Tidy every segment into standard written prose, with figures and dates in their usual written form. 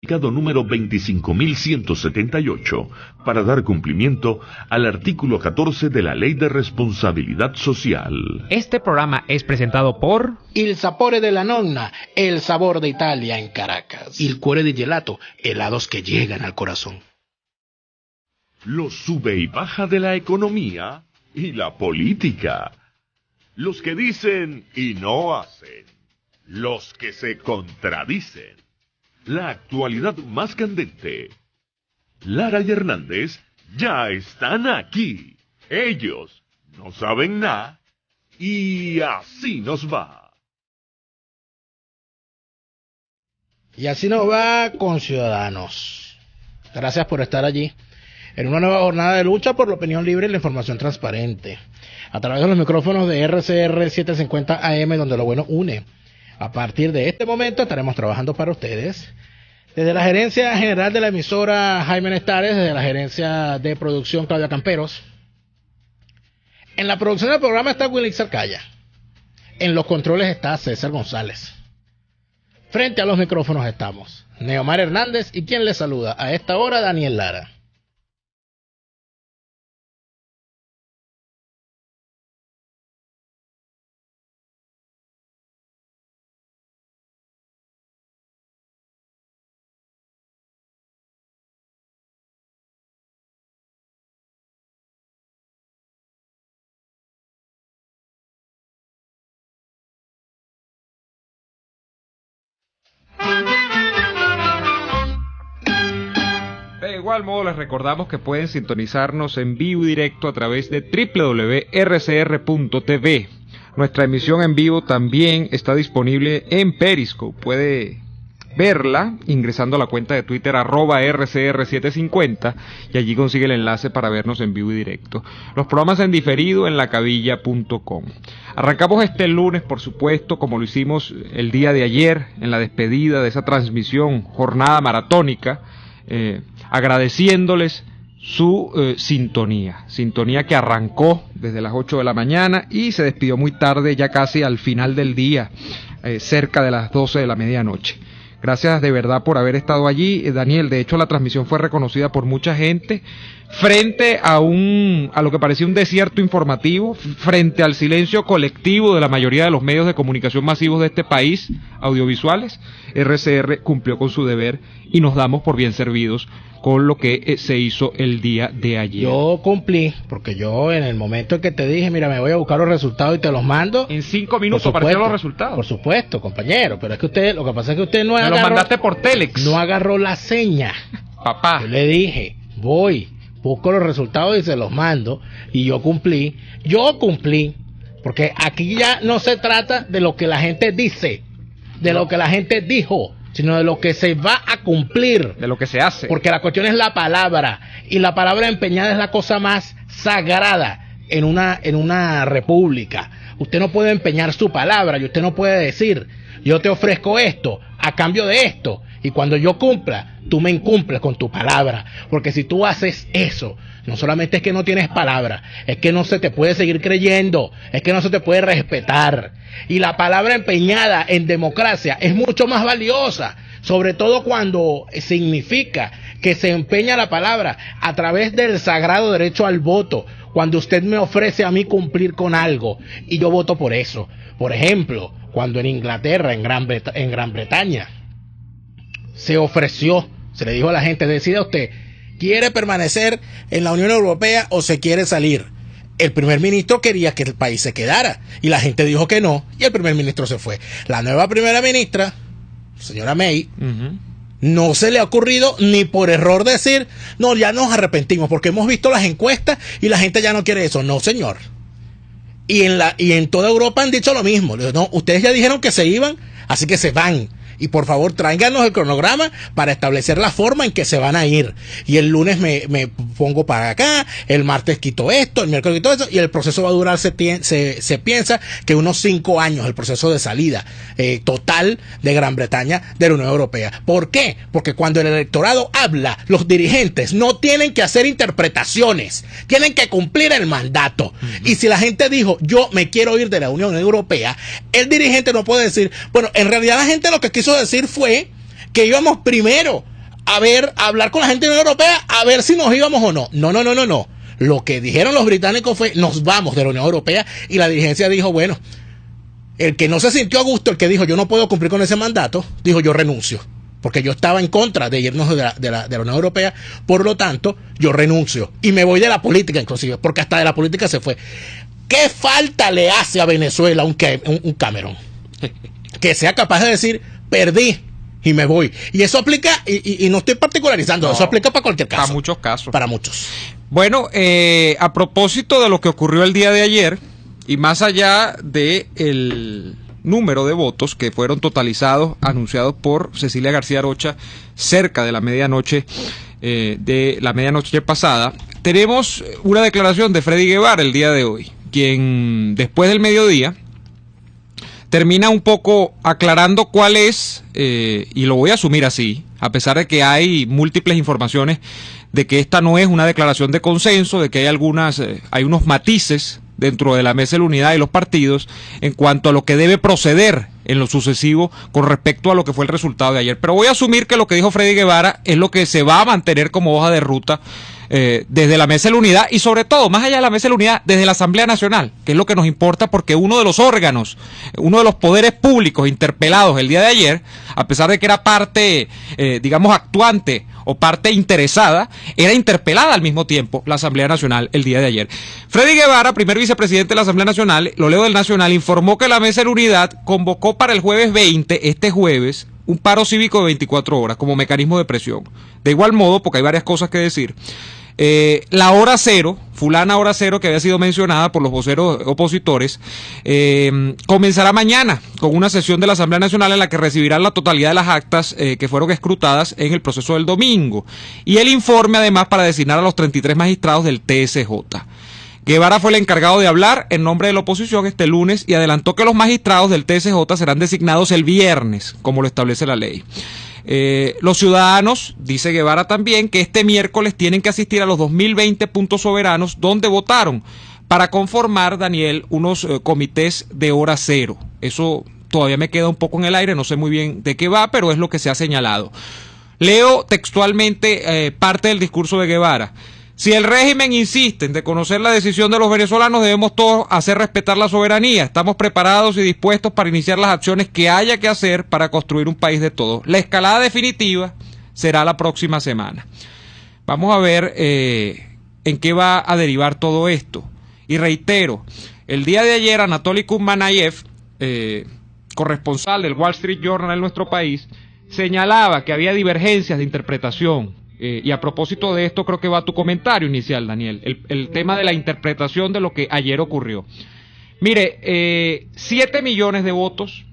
número 25.178 para dar cumplimiento al artículo 14 de la Ley de Responsabilidad Social. Este programa es presentado por Il Sapore della Nonna, el sabor de Italia en Caracas. Il Cuore di Gelato, helados que llegan al corazón. Los sube y baja de la economía y la política. Los que dicen y no hacen. Los que se contradicen. La actualidad más candente. Lara y Hernández ya están aquí. Ellos no saben nada y así nos va. Y así nos va con Ciudadanos. Gracias por estar allí en una nueva jornada de lucha por la opinión libre y la información transparente. A través de los micrófonos de RCR 750 AM, donde lo bueno une. A partir de este momento estaremos trabajando para ustedes desde la gerencia general de la emisora Jaime Nestares, desde la gerencia de producción Claudia Camperos. En la producción del programa está Willy Cercaya. En los controles está César González. Frente a los micrófonos estamos Neomar Hernández y quien les saluda a esta hora, Daniel Lara. De igual modo les recordamos que pueden sintonizarnos en vivo y directo a través de www.rcr.tv. Nuestra emisión en vivo también está disponible en Periscope. Puede verla ingresando a la cuenta de Twitter @RCR750 y allí consigue el enlace para vernos en vivo y directo. Los programas en diferido en lacabilla.com. Arrancamos este lunes, por supuesto, como lo hicimos el día de ayer en la despedida de esa transmisión, jornada maratónica, agradeciéndoles su sintonía que arrancó desde las 8 de la mañana y se despidió muy tarde, ya casi al final del día, cerca de las 12 de la medianoche. Gracias de verdad por haber estado allí, Daniel. De hecho, la transmisión fue reconocida por mucha gente frente a lo que parecía un desierto informativo, frente al silencio colectivo de la mayoría de los medios de comunicación masivos de este país, audiovisuales. RCR cumplió con su deber y nos damos por bien servidos con lo que se hizo el día de ayer. Yo cumplí, porque yo en el momento en que te dije, mira, me voy a buscar los resultados y te los mando. En 5 minutos aparecieron los resultados. Por supuesto, compañero, pero es que lo que pasa es que usted no agarró. Me lo mandaste por Telex. No agarró la seña. Papá. Yo le dije, busco los resultados y se los mando, y yo cumplí, porque aquí ya no se trata de lo que la gente dice, de lo que la gente dijo, sino de lo que se va a cumplir, de lo que se hace, porque la cuestión es la palabra, y la palabra empeñada es la cosa más sagrada en una república. Usted no puede empeñar su palabra, y usted no puede decir, yo te ofrezco esto a cambio de esto, y cuando yo cumpla, tú me incumples con tu palabra, porque si tú haces eso, no solamente es que no tienes palabra, es que no se te puede seguir creyendo, es que no se te puede respetar. Y la palabra empeñada en democracia es mucho más valiosa, sobre todo cuando significa que se empeña la palabra a través del sagrado derecho al voto, cuando usted me ofrece a mí cumplir con algo y yo voto por eso. Por ejemplo, cuando en Inglaterra, en Gran Bretaña, se ofreció, se le dijo a la gente, decida usted, ¿quiere permanecer en la Unión Europea o se quiere salir? El primer ministro quería que el país se quedara y la gente dijo que no y el primer ministro se fue. La nueva primera ministra, señora May, no se le ha ocurrido ni por error decir, no, ya nos arrepentimos porque hemos visto las encuestas y la gente ya no quiere eso. No, señor. Y en toda Europa han dicho lo mismo. No, ustedes ya dijeron que se iban, así que se van. Y por favor tráiganos el cronograma para establecer la forma en que se van a ir. Y el lunes me pongo para acá, el martes quito esto, el miércoles quito esto, y el proceso va a durar, se piensa que unos 5 años, el proceso de salida total de Gran Bretaña de la Unión Europea. ¿Por qué? Porque cuando el electorado habla, los dirigentes no tienen que hacer interpretaciones, tienen que cumplir el mandato. Y si la gente dijo, yo me quiero ir de la Unión Europea, el dirigente no puede decir, bueno, en realidad la gente lo que quiso decir fue que íbamos primero a hablar con la gente de la Unión Europea a ver si nos íbamos o no. No. Lo que dijeron los británicos fue, nos vamos de la Unión Europea, y la dirigencia dijo, bueno, el que no se sintió a gusto, el que dijo, yo no puedo cumplir con ese mandato, dijo, yo renuncio. Porque yo estaba en contra de irnos de la Unión Europea, por lo tanto, yo renuncio. Y me voy de la política, inclusive, porque hasta de la política se fue. ¿Qué falta le hace a Venezuela un Cameron? Que sea capaz de decir, perdí y me voy. Y eso aplica, y no estoy particularizando, eso aplica para cualquier caso. Para muchos casos. Para muchos. Bueno, a propósito de lo que ocurrió el día de ayer, y más allá de el número de votos que fueron totalizados, anunciados por Cecilia García Arocha cerca de la medianoche pasada, tenemos una declaración de Freddy Guevara el día de hoy, quien después del mediodía termina un poco aclarando cuál es, y lo voy a asumir así, a pesar de que hay múltiples informaciones de que esta no es una declaración de consenso, de que hay unos matices dentro de la mesa de la unidad y los partidos en cuanto a lo que debe proceder en lo sucesivo con respecto a lo que fue el resultado de ayer. Pero voy a asumir que lo que dijo Freddy Guevara es lo que se va a mantener como hoja de ruta desde la mesa de la unidad, y sobre todo, más allá de la mesa de la unidad, desde la Asamblea Nacional, que es lo que nos importa, porque uno de los órganos, uno de los poderes públicos interpelados el día de ayer, a pesar de que era parte, actuante o parte interesada, era interpelada al mismo tiempo la Asamblea Nacional el día de ayer. Freddy Guevara, primer vicepresidente de la Asamblea Nacional, lo leo del Nacional, informó que la mesa de la unidad convocó para el jueves 20, este jueves, un paro cívico de 24 horas como mecanismo de presión. De igual modo, porque hay varias cosas que decir, la hora cero, fulana hora cero, que había sido mencionada por los voceros opositores, comenzará mañana con una sesión de la Asamblea Nacional en la que recibirán la totalidad de las actas que fueron escrutadas en el proceso del domingo, y el informe además para designar a los 33 magistrados del TSJ. Guevara fue el encargado de hablar en nombre de la oposición este lunes y adelantó que los magistrados del TSJ serán designados el viernes, como lo establece la ley. Los ciudadanos, dice Guevara también, que este miércoles tienen que asistir a los 2020 puntos soberanos donde votaron para conformar, Daniel, unos comités de hora cero. Eso todavía me queda un poco en el aire, no sé muy bien de qué va, pero es lo que se ha señalado. Leo textualmente parte del discurso de Guevara. Si el régimen insiste en desconocer la decisión de los venezolanos, debemos todos hacer respetar la soberanía. Estamos preparados y dispuestos para iniciar las acciones que haya que hacer para construir un país de todos. La escalada definitiva será la próxima semana. Vamos a ver en qué va a derivar todo esto. Y reitero, el día de ayer Anatoly Kumbanayev, corresponsal del Wall Street Journal en nuestro país, señalaba que había divergencias de interpretación. Y a propósito de esto, creo que va tu comentario inicial, Daniel, el tema de la interpretación de lo que ayer ocurrió. Mire, 7 millones de votos,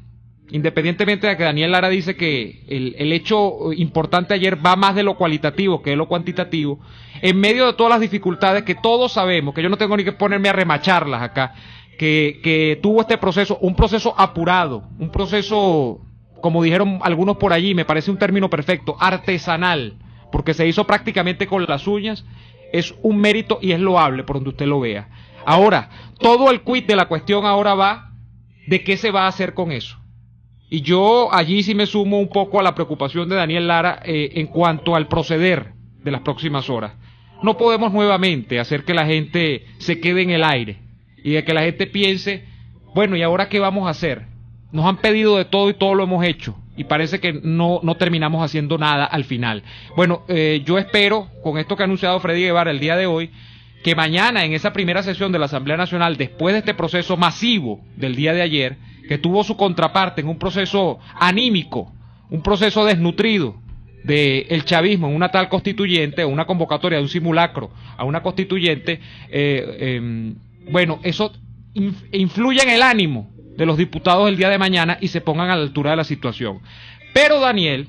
independientemente de que Daniel Lara dice que el hecho importante ayer va más de lo cualitativo que de lo cuantitativo, en medio de todas las dificultades que todos sabemos, que yo no tengo ni que ponerme a remacharlas acá, que tuvo este proceso, un proceso apurado, un proceso, como dijeron algunos por allí, me parece un término perfecto, artesanal, porque se hizo prácticamente con las uñas, es un mérito y es loable por donde usted lo vea. Ahora, todo el quid de la cuestión ahora va de qué se va a hacer con eso. Y yo allí sí me sumo un poco a la preocupación de Daniel Lara en cuanto al proceder de las próximas horas. No podemos nuevamente hacer que la gente se quede en el aire y de que la gente piense, bueno, ¿y ahora qué vamos a hacer? Nos han pedido de todo y todo lo hemos hecho. Y parece que no terminamos haciendo nada al final. Bueno, yo espero, con esto que ha anunciado Freddy Guevara el día de hoy, que mañana en esa primera sesión de la Asamblea Nacional, después de este proceso masivo del día de ayer, que tuvo su contraparte en un proceso anímico, un proceso desnutrido del chavismo en una tal constituyente, o una convocatoria de un simulacro a una constituyente, bueno, eso influye en el ánimo de los diputados el día de mañana y se pongan a la altura de la situación. Pero Daniel,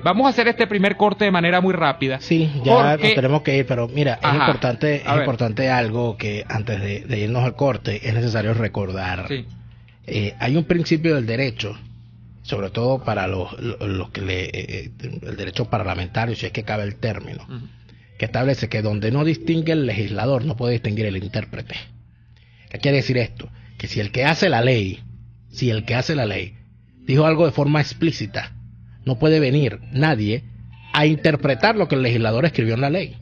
vamos a hacer este primer corte de manera muy rápida. Sí, ya nos tenemos que ir, pero mira, es importante algo que antes de irnos al corte es necesario recordar. Sí. Hay un principio del derecho, sobre todo para los que el derecho parlamentario, si es que cabe el término, que establece que donde no distingue el legislador, no puede distinguir el intérprete. ¿Qué quiere decir esto? Que si el que hace la ley dijo algo de forma explícita, no puede venir nadie a interpretar lo que el legislador escribió en la ley.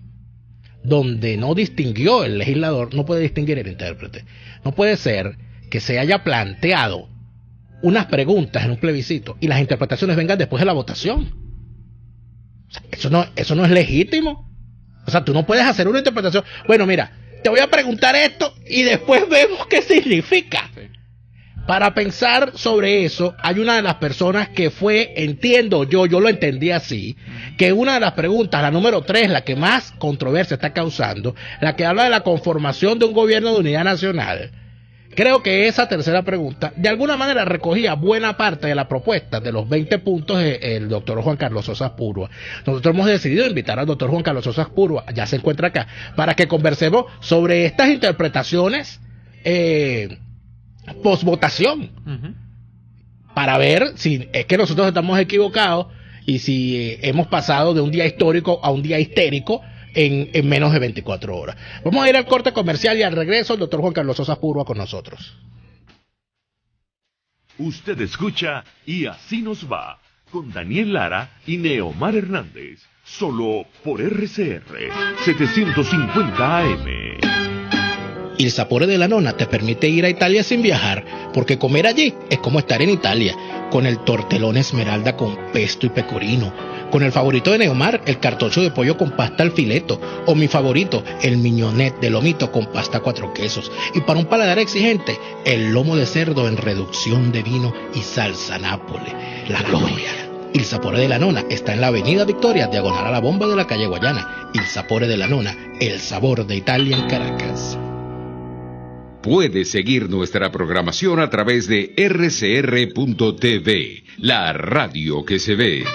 Donde no distinguió el legislador, no puede distinguir el intérprete. No puede ser que se haya planteado unas preguntas en un plebiscito y las interpretaciones vengan después de la votación. O sea, eso no es legítimo. O sea, tú no puedes hacer una interpretación. Bueno, mira, te voy a preguntar esto y después vemos qué significa. Sí. Para pensar sobre eso, hay una de las personas que entiendo yo lo entendí así, que una de las preguntas, la número 3, la que más controversia está causando, la que habla de la conformación de un gobierno de unidad nacional, creo que esa tercera pregunta, de alguna manera recogía buena parte de la propuesta de los 20 puntos del doctor Juan Carlos Sosa Púrua. Nosotros hemos decidido invitar al doctor Juan Carlos Sosa Púrua, ya se encuentra acá, para que conversemos sobre estas interpretaciones posvotación, para ver si es que nosotros estamos equivocados y si hemos pasado de un día histórico a un día histérico en menos de 24 horas. Vamos a ir al corte comercial y al regreso el doctor Juan Carlos Sosa Púrua con nosotros. Usted escucha Y Así Nos Va con Daniel Lara y Neomar Hernández, solo por RCR 750 AM. Il Sapore della Nonna te permite ir a Italia sin viajar, porque comer allí es como estar en Italia, con el tortellone esmeralda con pesto y pecorino, con el favorito de Neomar, el cartoccio de pollo con pasta al fileto, o mi favorito, el mignonette de lomito con pasta 4 quesos, y para un paladar exigente, el lomo de cerdo en reducción de vino y salsa nápole, la gloria. Il Sapore della Nonna está en la avenida Victoria, diagonal a la bomba de la calle Guayana. Il Sapore della Nonna, el sabor de Italia en Caracas. Puede seguir nuestra programación a través de rcr.tv, la radio que se ve.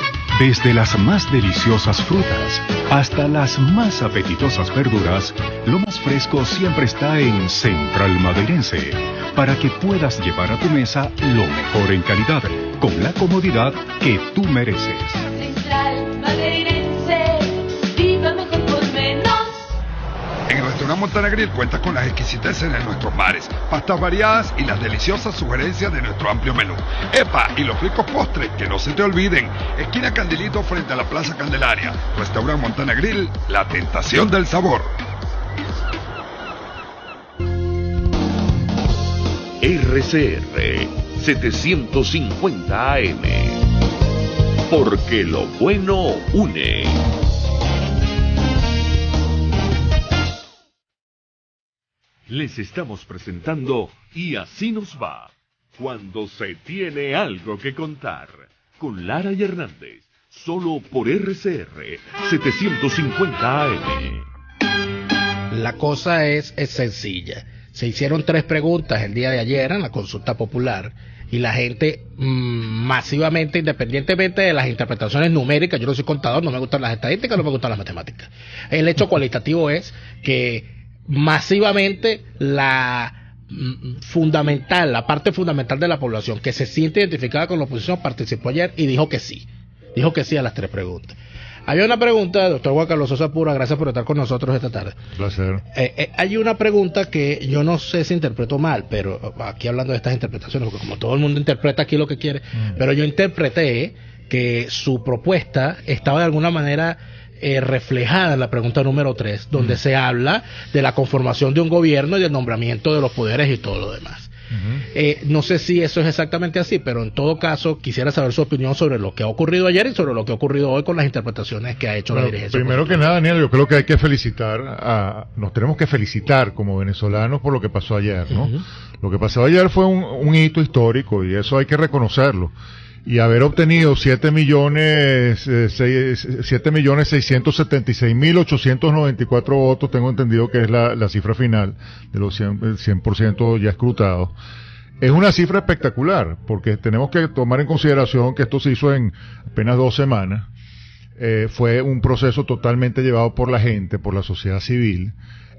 Desde las más deliciosas frutas hasta las más apetitosas verduras, lo más fresco siempre está en Central Madeirense, para que puedas llevar a tu mesa lo mejor en calidad, con la comodidad que tú mereces. Central Madeirense, viva mejor por menos. En el restaurante Montana Grill cuenta con las exquisiteces de nuestros bares, pastas variadas y las deliciosas sugerencias de nuestro amplio menú. ¡Epa! Y los ricos postres, que no se te olviden. Esquina Candilito frente a la Plaza Candelaria. Restaurante Montana Grill, la tentación del sabor. RCR 750 AM. Porque lo bueno une. Les estamos presentando Y Así Nos Va, cuando se tiene algo que contar, con Lara y Hernández, solo por RCR 750 AM. La cosa es sencilla. Se hicieron 3 preguntas el día de ayer en la consulta popular y la gente masivamente, independientemente de las interpretaciones numéricas, yo no soy contador, no me gustan las estadísticas, no me gustan las matemáticas. El hecho cualitativo es que masivamente la parte fundamental de la población que se siente identificada con la oposición participó ayer y dijo que sí a las 3 preguntas. Había una pregunta, doctor Juan Carlos Sosa Púrua, gracias por estar con nosotros esta tarde. Placer. Hay una pregunta que yo no sé si interpretó mal, pero aquí hablando de estas interpretaciones, porque como todo el mundo interpreta aquí lo que quiere, pero yo interpreté que su propuesta estaba de alguna manera reflejada en la pregunta número 3, donde se habla de la conformación de un gobierno y del nombramiento de los poderes y todo lo demás. No sé si eso es exactamente así, pero en todo caso quisiera saber su opinión sobre lo que ha ocurrido ayer y sobre lo que ha ocurrido hoy con las interpretaciones que ha hecho la dirigencia. Primero que nada, Daniel, yo creo que hay que nos tenemos que felicitar como venezolanos por lo que pasó ayer, ¿no? Lo que pasó ayer fue un hito histórico y eso hay que reconocerlo. Y haber obtenido 7.676.894 votos, tengo entendido que es la cifra final de los 100% ya escrutados. Es una cifra espectacular, porque tenemos que tomar en consideración que esto se hizo en apenas 2 semanas. Fue un proceso totalmente llevado por la gente, por la sociedad civil,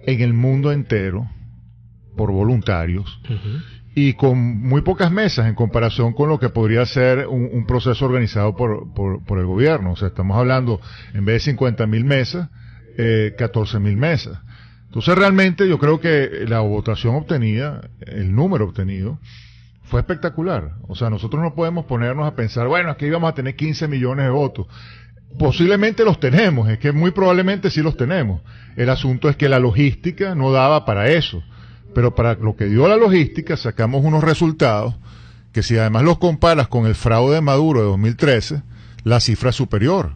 en el mundo entero, por voluntarios. Y con muy pocas mesas en comparación con lo que podría ser un proceso organizado por el gobierno. O sea, estamos hablando, en vez de 50.000 mesas, 14.000 mesas. Entonces, realmente yo creo que la votación obtenida, el número obtenido, fue espectacular. O sea, nosotros no podemos ponernos a pensar, bueno, aquí vamos a tener 15 millones de votos. Posiblemente los tenemos, es que muy probablemente sí los tenemos. El asunto es que la logística no daba para eso. Pero para lo que dio la logística sacamos unos resultados que si además los comparas con el fraude de Maduro de 2013, la cifra es superior.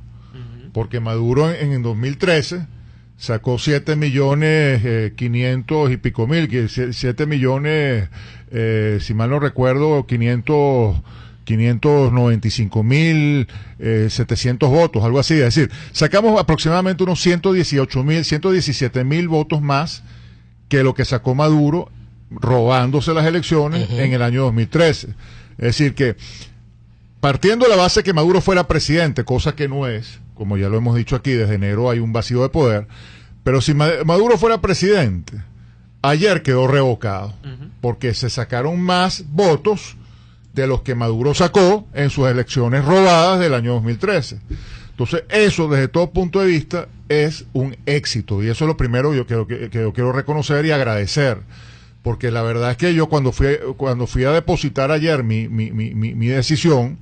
Porque Maduro en 2013 sacó 7.500.000 y pico mil, 7.000.000, si mal no recuerdo, 595.700 votos, algo así. Es decir, sacamos aproximadamente unos 117.000 votos más que lo que sacó Maduro robándose las elecciones en el año 2013. Es decir, que partiendo de la base que Maduro fuera presidente, cosa que no es, como ya lo hemos dicho aquí, desde enero hay un vacío de poder, pero si Maduro fuera presidente, ayer quedó revocado, porque se sacaron más votos de los que Maduro sacó en sus elecciones robadas del año 2013. Entonces, eso desde todo punto de vista es un éxito, y eso es lo primero que yo quiero reconocer y agradecer, porque la verdad es que yo cuando fui a depositar ayer mi decisión,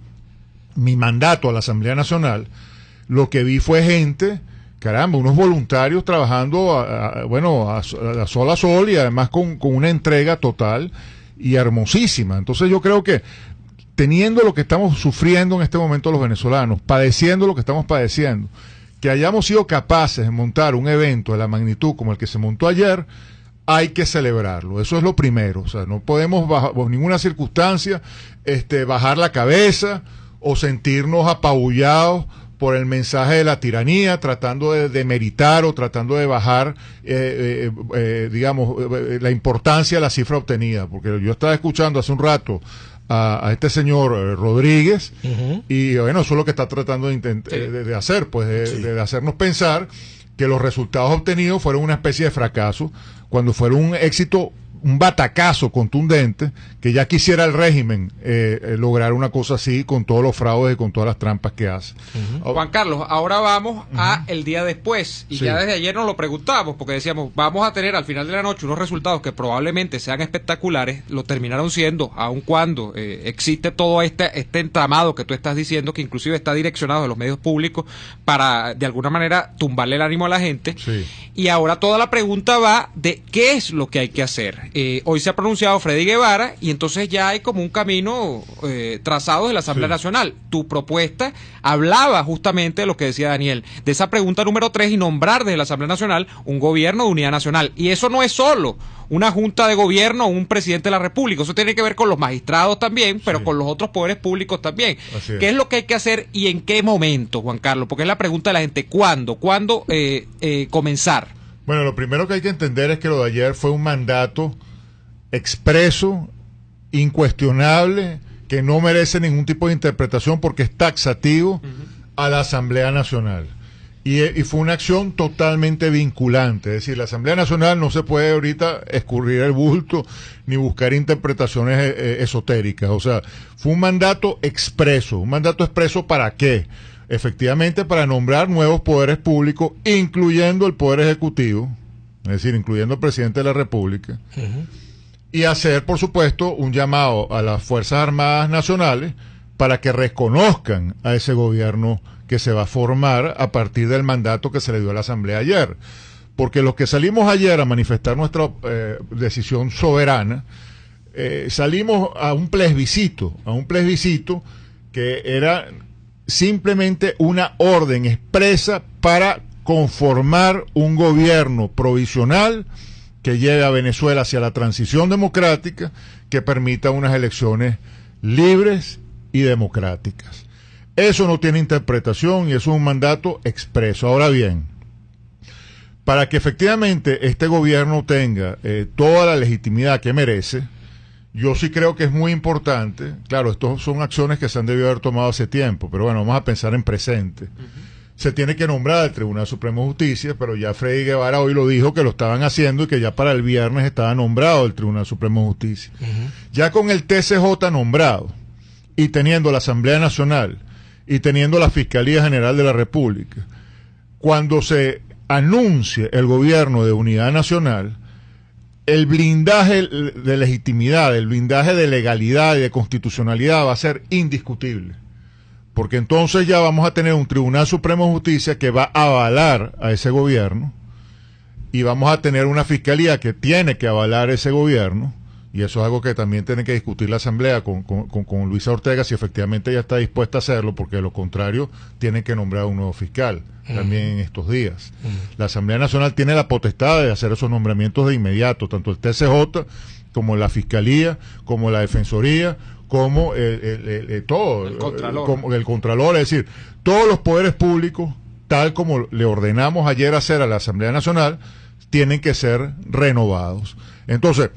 mi mandato a la Asamblea Nacional, lo que vi fue gente, caramba, unos voluntarios trabajando a sol a sol y además con una entrega total y hermosísima. Entonces yo creo que teniendo lo que estamos sufriendo en este momento los venezolanos, padeciendo lo que estamos padeciendo, que hayamos sido capaces de montar un evento de la magnitud como el que se montó ayer, hay que celebrarlo. Eso es lo primero. O sea, no podemos bajo ninguna circunstancia bajar la cabeza o sentirnos apabullados por el mensaje de la tiranía, tratando de demeritar o tratando de bajar, la importancia de la cifra obtenida. Porque yo estaba escuchando hace un rato a este señor Rodríguez, y bueno, eso es lo que está tratando de hacer, pues de hacernos pensar que los resultados obtenidos fueron una especie de fracaso, cuando fueron un éxito, un batacazo contundente, que ya quisiera el régimen lograr una cosa así con todos los fraudes y con todas las trampas que hace. Juan Carlos, ahora vamos a el día después, y ya desde ayer nos lo preguntábamos, porque decíamos, vamos a tener al final de la noche unos resultados que probablemente sean espectaculares, lo terminaron siendo, aun cuando existe todo este entramado que tú estás diciendo, que inclusive está direccionado de los medios públicos para, de alguna manera, tumbarle el ánimo a la gente, y ahora toda la pregunta va de qué es lo que hay que hacer. Hoy se ha pronunciado Freddy Guevara y entonces ya hay como un camino trazado de la Asamblea Nacional. Tu propuesta hablaba justamente de lo que decía Daniel, de esa pregunta número 3 y nombrar desde la Asamblea Nacional un gobierno de unidad nacional. Y eso no es solo una junta de gobierno o un presidente de la República, eso tiene que ver con los magistrados también, pero con los otros poderes públicos también. ¿Qué es lo que hay que hacer y en qué momento, Juan Carlos? Porque es la pregunta de la gente, ¿cuándo comenzar? Bueno, lo primero que hay que entender es que lo de ayer fue un mandato expreso, incuestionable, que no merece ningún tipo de interpretación porque es taxativo a la Asamblea Nacional. Y fue una acción totalmente vinculante. Es decir, la Asamblea Nacional no se puede ahorita escurrir el bulto ni buscar interpretaciones esotéricas. O sea, fue un mandato expreso. ¿Un mandato expreso para qué? Efectivamente, para nombrar nuevos poderes públicos, incluyendo el Poder Ejecutivo, es decir, incluyendo el Presidente de la República, y hacer, por supuesto, un llamado a las Fuerzas Armadas Nacionales para que reconozcan a ese gobierno que se va a formar a partir del mandato que se le dio a la Asamblea ayer. Porque los que salimos ayer a manifestar nuestra decisión soberana, salimos a un plebiscito que era simplemente una orden expresa para conformar un gobierno provisional que lleve a Venezuela hacia la transición democrática, que permita unas elecciones libres y democráticas. Eso no tiene interpretación y eso es un mandato expreso. Ahora bien, para que efectivamente este gobierno tenga toda la legitimidad que merece, yo sí creo que es muy importante, claro, estos son acciones que se han debido haber tomado hace tiempo, pero bueno, vamos a pensar en presente. Se tiene que nombrar al Tribunal Supremo de Justicia, pero ya Freddy Guevara hoy lo dijo que lo estaban haciendo y que ya para el viernes estaba nombrado el Tribunal Supremo de Justicia. Ya con el TCJ nombrado y teniendo la Asamblea Nacional y teniendo la Fiscalía General de la República, cuando se anuncie el gobierno de unidad nacional, el blindaje de legitimidad, el blindaje de legalidad y de constitucionalidad va a ser indiscutible. porque entonces ya vamos a tener un Tribunal Supremo de Justicia que va a avalar a ese gobierno, y vamos a tener una fiscalía que tiene que avalar ese gobierno, y eso es algo que también tiene que discutir la Asamblea con Luisa Ortega, si efectivamente ella está dispuesta a hacerlo, porque de lo contrario tienen que nombrar un nuevo fiscal también en estos días. La Asamblea Nacional tiene la potestad de hacer esos nombramientos de inmediato, tanto el TCJ como la Fiscalía, como la Defensoría, como el Contralor. Como el Contralor, es decir, todos los poderes públicos, tal como le ordenamos ayer hacer a la Asamblea Nacional, tienen que ser renovados. Entonces,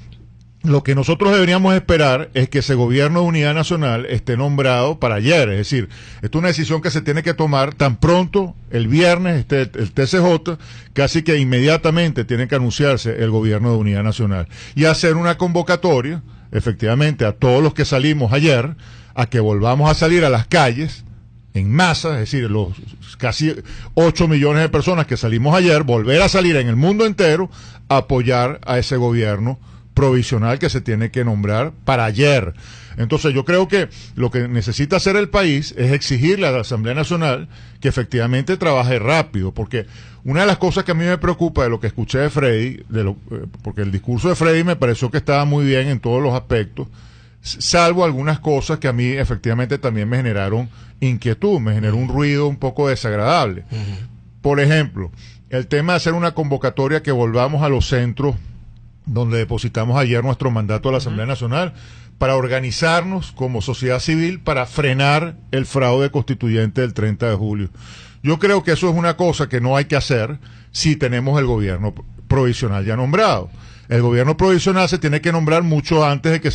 lo que nosotros deberíamos esperar es que ese gobierno de unidad nacional esté nombrado para ayer, es decir, esta es una decisión que se tiene que tomar tan pronto el viernes el TCJ, casi que inmediatamente tiene que anunciarse el gobierno de unidad nacional y hacer una convocatoria, efectivamente, a todos los que salimos ayer, a que volvamos a salir a las calles en masa, es decir, los casi 8 millones de personas que salimos ayer, volver a salir en el mundo entero a apoyar a ese gobierno provisional que se tiene que nombrar para ayer. Entonces yo creo que lo que necesita hacer el país es exigirle a la Asamblea Nacional que efectivamente trabaje rápido, porque una de las cosas que a mí me preocupa de lo que escuché de Freddy, porque el discurso de Freddy me pareció que estaba muy bien en todos los aspectos, salvo algunas cosas que a mí efectivamente también me generaron inquietud, me generó un ruido un poco desagradable. Por ejemplo, el tema de hacer una convocatoria que volvamos a los centros donde depositamos ayer nuestro mandato a la Asamblea Nacional, para organizarnos como sociedad civil para frenar el fraude constituyente del 30 de julio. Yo creo que eso es una cosa que no hay que hacer si tenemos el gobierno provisional ya nombrado. El gobierno provisional se tiene que nombrar mucho antes de que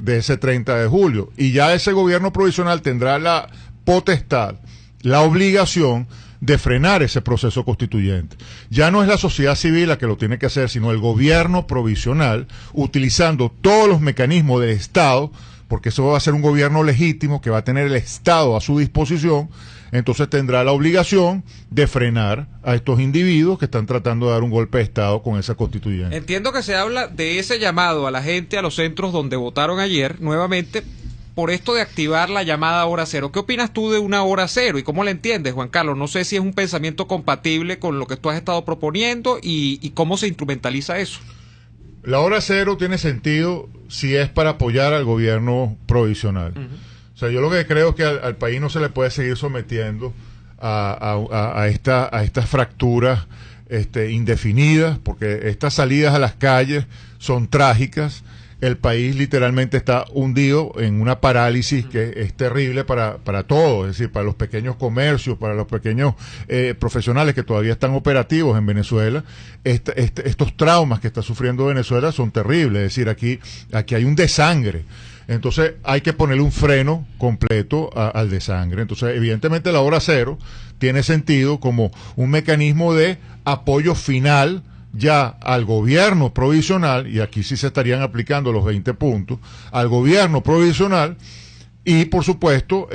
de ese 30 de julio, y ya ese gobierno provisional tendrá la potestad, la obligación de frenar ese proceso constituyente. Ya no es la sociedad civil la que lo tiene que hacer, sino el gobierno provisional, utilizando todos los mecanismos del Estado, porque eso va a ser un gobierno legítimo que va a tener el Estado a su disposición. Entonces tendrá la obligación de frenar a estos individuos que están tratando de dar un golpe de Estado con esa constituyente. Entiendo que se habla de ese llamado a la gente a los centros donde votaron ayer, nuevamente, por esto de activar la llamada hora cero. ¿Qué opinas tú de una hora cero y cómo la entiendes, Juan Carlos? No sé si es un pensamiento compatible con lo que tú has estado proponiendo y cómo se instrumentaliza eso. La hora cero tiene sentido si es para apoyar al gobierno provisional. O sea, yo lo que creo es que al país no se le puede seguir sometiendo a estas fracturas indefinidas, porque estas salidas a las calles son trágicas. El país literalmente está hundido en una parálisis que es terrible para todo, es decir, para los pequeños comercios, para los pequeños profesionales que todavía están operativos en Venezuela. Estos traumas que está sufriendo Venezuela son terribles, es decir, aquí hay un desangre. Entonces hay que ponerle un freno completo al desangre. Entonces, evidentemente, la hora cero tiene sentido como un mecanismo de apoyo final ya al gobierno provisional, y aquí sí se estarían aplicando los 20 puntos, al gobierno provisional y, por supuesto,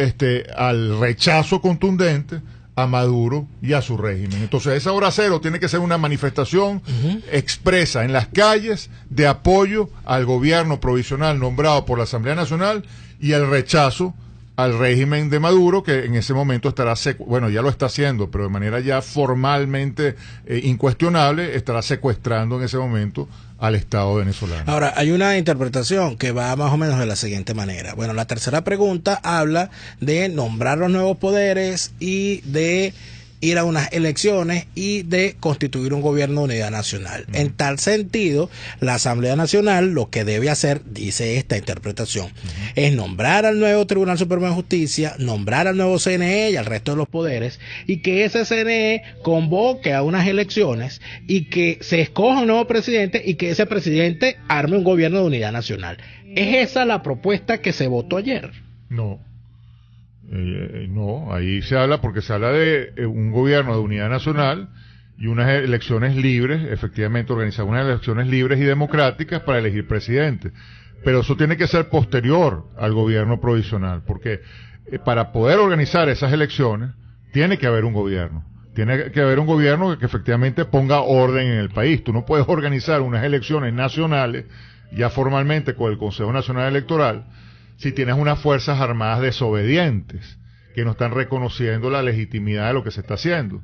al rechazo contundente a Maduro y a su régimen. Entonces, esa hora cero tiene que ser una manifestación expresa en las calles de apoyo al gobierno provisional nombrado por la Asamblea Nacional y el rechazo al régimen de Maduro, que en ese momento estará, ya lo está haciendo, pero de manera ya formalmente incuestionable, estará secuestrando en ese momento al Estado venezolano. Ahora, hay una interpretación que va más o menos de la siguiente manera. Bueno, la tercera pregunta habla de nombrar los nuevos poderes y de ir a unas elecciones y de constituir un gobierno de unidad nacional. En tal sentido, la Asamblea Nacional lo que debe hacer, dice esta interpretación, es nombrar al nuevo Tribunal Supremo de Justicia, nombrar al nuevo CNE y al resto de los poderes, y que ese CNE convoque a unas elecciones y que se escoja un nuevo presidente y que ese presidente arme un gobierno de unidad nacional. ¿Es esa la propuesta que se votó ayer? No. No, ahí se habla porque se habla de un gobierno de unidad nacional y unas elecciones libres, efectivamente organizar unas elecciones libres y democráticas para elegir presidente. Pero eso tiene que ser posterior al gobierno provisional, porque para poder organizar esas elecciones tiene que haber un gobierno. Tiene que haber un gobierno que efectivamente ponga orden en el país. Tú no puedes organizar unas elecciones nacionales ya formalmente con el Consejo Nacional Electoral si tienes unas fuerzas armadas desobedientes. que no están reconociendo la legitimidad de lo que se está haciendo.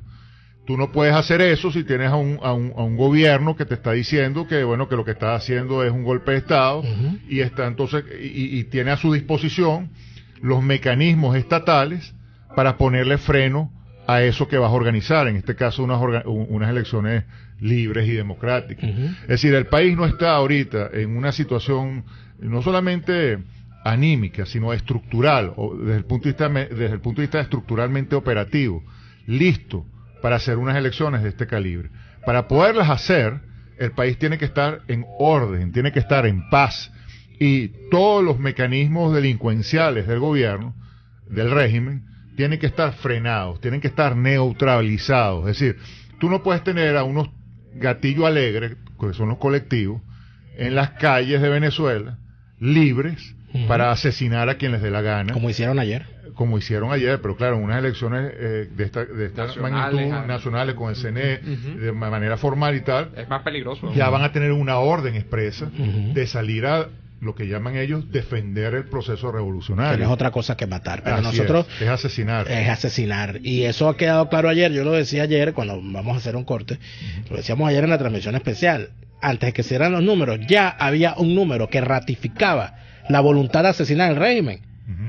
Tú no puedes hacer eso si tienes a un gobierno que te está diciendo que bueno, que lo que está haciendo es un golpe de Estado, y está entonces y tiene a su disposición los mecanismos estatales para ponerle freno a eso que vas a organizar, en este caso unas elecciones libres y democráticas. Es decir, el país no está ahorita en una situación no solamente anímica, sino estructural, o desde el punto de vista estructuralmente operativo, listo para hacer unas elecciones de este calibre. Para poderlas hacer, el país tiene que estar en orden, tiene que estar en paz, y todos los mecanismos delincuenciales del gobierno, del régimen, tienen que estar frenados, tienen que estar neutralizados. Es decir, tú no puedes tener a unos gatillos alegres, que son los colectivos, en las calles de Venezuela, libres, para asesinar a quien les dé la gana. Como hicieron ayer, pero claro, en unas elecciones de esta magnitud, nacionales, con el CNE, de manera formal y tal, es más peligroso. Ya van a tener una orden expresa de salir a lo que llaman ellos defender el proceso revolucionario. Que no es otra cosa que matar, pero Así nosotros es asesinar. Es asesinar, y eso ha quedado claro ayer. Yo lo decía ayer cuando vamos a hacer un corte, lo decíamos ayer en la transmisión especial. Antes de que se dieran los números, ya había un número que ratificaba la voluntad de asesinar el régimen,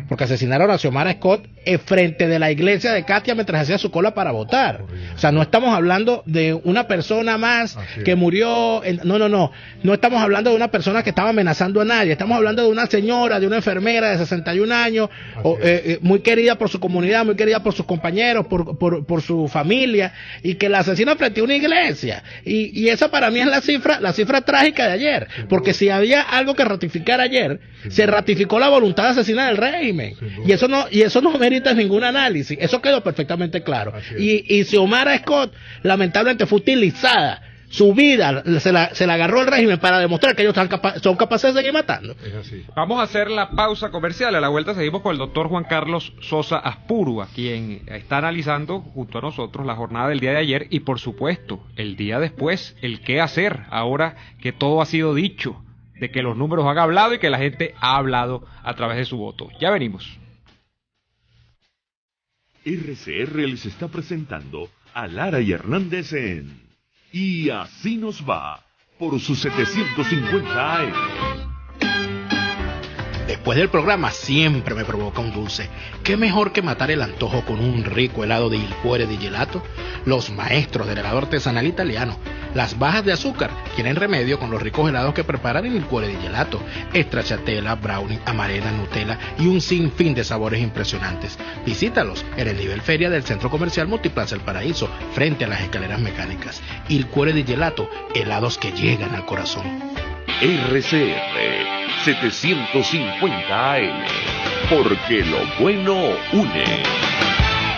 porque asesinaron a Xiomara Scott frente de la iglesia de Katia mientras hacía su cola para votar. O sea, no estamos hablando de una persona más que murió, no estamos hablando de una persona que estaba amenazando a nadie, estamos hablando de una señora, de una enfermera de 61 años, muy querida por su comunidad, muy querida por sus compañeros, por su familia, y que la asesina frente a una iglesia, y esa para mí es la cifra trágica de ayer, porque si había algo que ratificar ayer, se ratificó la voluntad de asesinar el régimen, y eso no merita ningún análisis, eso quedó perfectamente claro. Y Xiomara Scott lamentablemente fue utilizada, su vida se la agarró el régimen para demostrar que ellos son capaces de seguir matando. Es así. Vamos a hacer la pausa comercial. A la vuelta seguimos con el doctor Juan Carlos Sosa Aspurua, quien está analizando junto a nosotros la jornada del día de ayer y, por supuesto, el día después, el qué hacer ahora que todo ha sido dicho, de que los números han hablado y que la gente ha hablado a través de su voto. Ya venimos. RCR les está presentando a Lara y Hernández en Y Así Nos Va, por sus 750 AM. Después del programa siempre me provoca un dulce. ¿Qué mejor que matar el antojo con un rico helado de Il Cuore di Gelato? Los maestros del helado artesanal italiano. Las bajas de azúcar tienen remedio con los ricos helados que preparan en Il Cuore di Gelato. Stracciatella, brownie, amarena, Nutella y un sinfín de sabores impresionantes. Visítalos en el nivel feria del Centro Comercial Multiplaza El Paraíso, frente a las escaleras mecánicas. Il Cuore di Gelato, helados que llegan al corazón. RCR 750 AM, porque lo bueno une.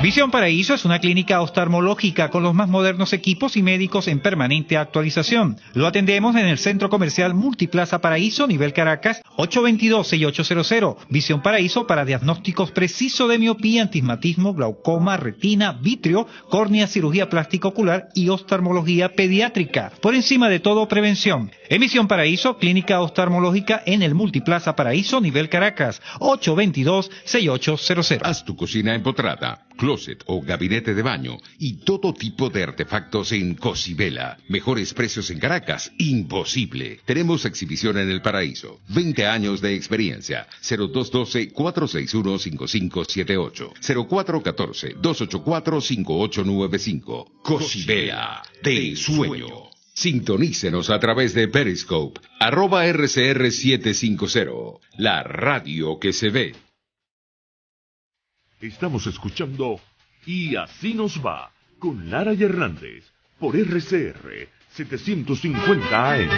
Visión Paraíso es una clínica oftalmológica con los más modernos equipos y médicos en permanente actualización. Lo atendemos en el Centro Comercial Multiplaza Paraíso, nivel Caracas, 822-6800. Visión Paraíso para diagnósticos precisos de miopía, astigmatismo, glaucoma, retina, vitrio, córnea, cirugía plástica ocular y oftalmología pediátrica. Por encima de todo, prevención. En Visión Paraíso, clínica oftalmológica en el Multiplaza Paraíso, nivel Caracas, 822-6800. Haz tu cocina empotrada, closet o gabinete de baño y todo tipo de artefactos en Cosibela. Mejores precios en Caracas, imposible. Tenemos exhibición en El Paraíso. 20 años de experiencia. 0212-461-5578. 0414-284-5895. Cosibela, de sueño. Sintonícenos a través de Periscope, @RCR750. La radio que se ve. Estamos escuchando Y Así Nos Va, con Lara y Hernández, por RCR 750 AM.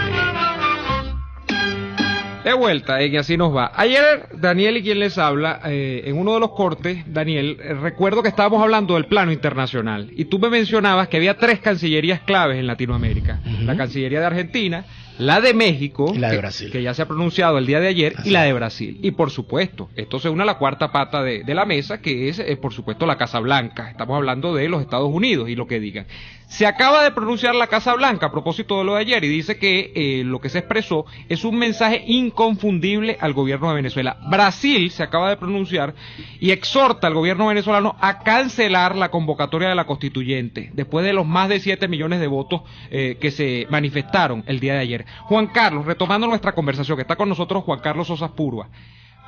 De vuelta, y así nos va. Ayer, Daniel y quien les habla, en uno de los cortes, Daniel, recuerdo que estábamos hablando del plano internacional, y tú me mencionabas que había 3 cancillerías claves en Latinoamérica. La Cancillería de Argentina, la de México, y la de Brasil, que ya se ha pronunciado el día de ayer, y la de Brasil. Y por supuesto, esto se une a la cuarta pata de la mesa, que es, por supuesto, la Casa Blanca. Estamos hablando de los Estados Unidos y lo que digan. Se acaba de pronunciar la Casa Blanca a propósito de lo de ayer y dice que lo que se expresó es un mensaje inconfundible al gobierno de Venezuela. Brasil se acaba de pronunciar y exhorta al gobierno venezolano a cancelar la convocatoria de la constituyente después de los más de 7 millones de votos que se manifestaron el día de ayer. Juan Carlos, retomando nuestra conversación, que está con nosotros Juan Carlos Sosa Púrua.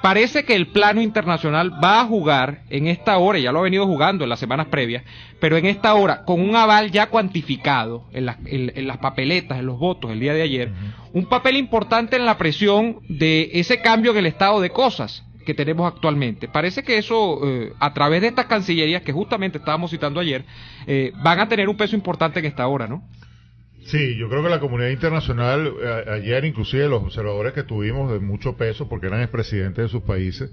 Parece que el plano internacional va a jugar en esta hora, ya lo ha venido jugando en las semanas previas, pero en esta hora, con un aval ya cuantificado en las papeletas, en los votos el día de ayer, un papel importante en la presión de ese cambio en el estado de cosas que tenemos actualmente. Parece que eso, a través de estas cancillerías que justamente estábamos citando ayer, van a tener un peso importante en esta hora, ¿no? Sí, yo creo que la comunidad internacional, ayer inclusive los observadores que tuvimos de mucho peso, porque eran expresidentes de sus países,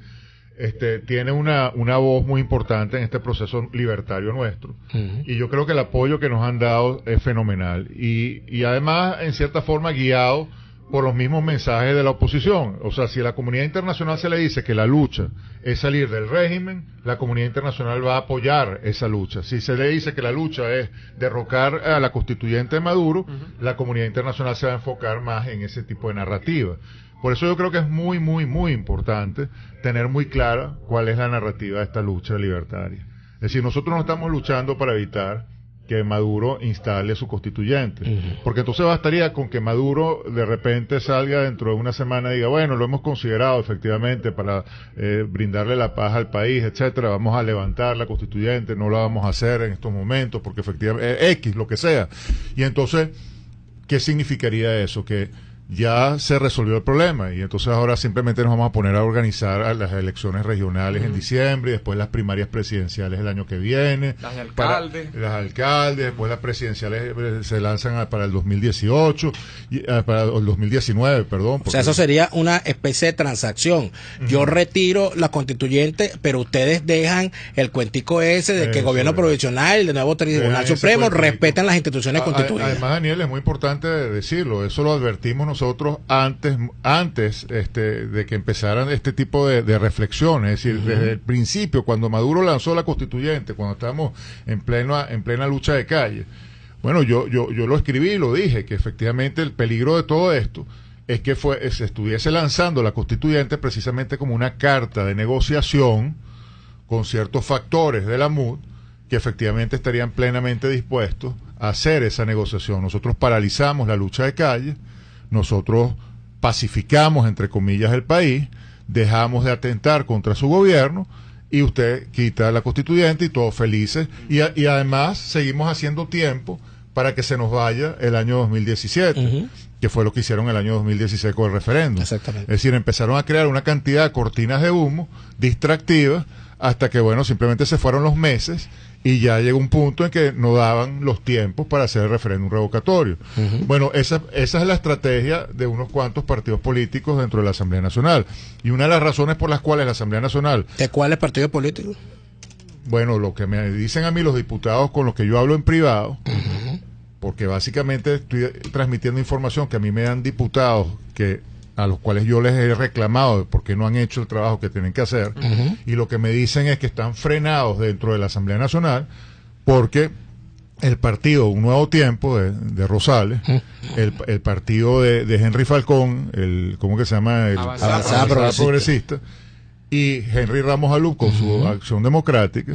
tiene una voz muy importante en este proceso libertario nuestro. Y yo creo que el apoyo que nos han dado es fenomenal. Y además, en cierta forma, guiado por los mismos mensajes de la oposición. O sea, si a la comunidad internacional se le dice que la lucha es salir del régimen, la comunidad internacional va a apoyar esa lucha. Si se le dice que la lucha es derrocar a la constituyente de Maduro, la comunidad internacional se va a enfocar más en ese tipo de narrativa. Por eso yo creo que es muy, muy, muy importante tener muy clara cuál es la narrativa de esta lucha libertaria. Es decir, nosotros no estamos luchando para evitar que Maduro instale su constituyente, porque entonces bastaría con que Maduro de repente salga dentro de una semana y diga, bueno, lo hemos considerado efectivamente para brindarle la paz al país, etcétera, vamos a levantar la constituyente, no la vamos a hacer en estos momentos porque efectivamente X, lo que sea. Y entonces, ¿qué significaría eso? Que ya se resolvió el problema y entonces ahora simplemente nos vamos a poner a organizar a las elecciones regionales en diciembre y después las primarias presidenciales el año que viene. Las de alcaldes. Las alcaldes, después las presidenciales se lanzan para el 2018, para el 2019, perdón. O sea, eso sería una especie de transacción. Yo retiro la constituyente, pero ustedes dejan el cuentico ese de que el gobierno provisional, el nuevo Tribunal Supremo, respetan las instituciones constituidas. Además, Daniel, es muy importante decirlo, eso lo advertimos nosotros antes de que empezaran este tipo de reflexiones, es decir, desde el principio, cuando Maduro lanzó la constituyente, cuando estábamos en plena lucha de calle. Bueno, yo lo escribí y lo dije, que efectivamente el peligro de todo esto es que se estuviese lanzando la constituyente precisamente como una carta de negociación con ciertos factores de la MUD que efectivamente estarían plenamente dispuestos a hacer esa negociación. Nosotros paralizamos la lucha de calle, nosotros pacificamos, entre comillas, el país, dejamos de atentar contra su gobierno y usted quita la constituyente y todos felices. Y además seguimos haciendo tiempo para que se nos vaya el año 2017, que fue lo que hicieron el año 2016 con el referéndum. Exactamente. Es decir, empezaron a crear una cantidad de cortinas de humo distractivas hasta que, bueno, simplemente se fueron los meses y ya llegó un punto en que no daban los tiempos para hacer el referéndum revocatorio. Bueno, esa es la estrategia de unos cuantos partidos políticos dentro de la Asamblea Nacional. Y una de las razones por las cuales la Asamblea Nacional... ¿De cuáles partidos políticos? Bueno, lo que me dicen a mí los diputados con los que yo hablo en privado, porque básicamente estoy transmitiendo información que a mí me dan diputados a los cuales yo les he reclamado de por qué no han hecho el trabajo que tienen que hacer, y lo que me dicen es que están frenados dentro de la Asamblea Nacional porque el partido Un Nuevo Tiempo de Rosales, el partido de Henry Falcón, ¿cómo que se llama? El Avanzada Progresista, y Henry Ramos Alup con su Acción Democrática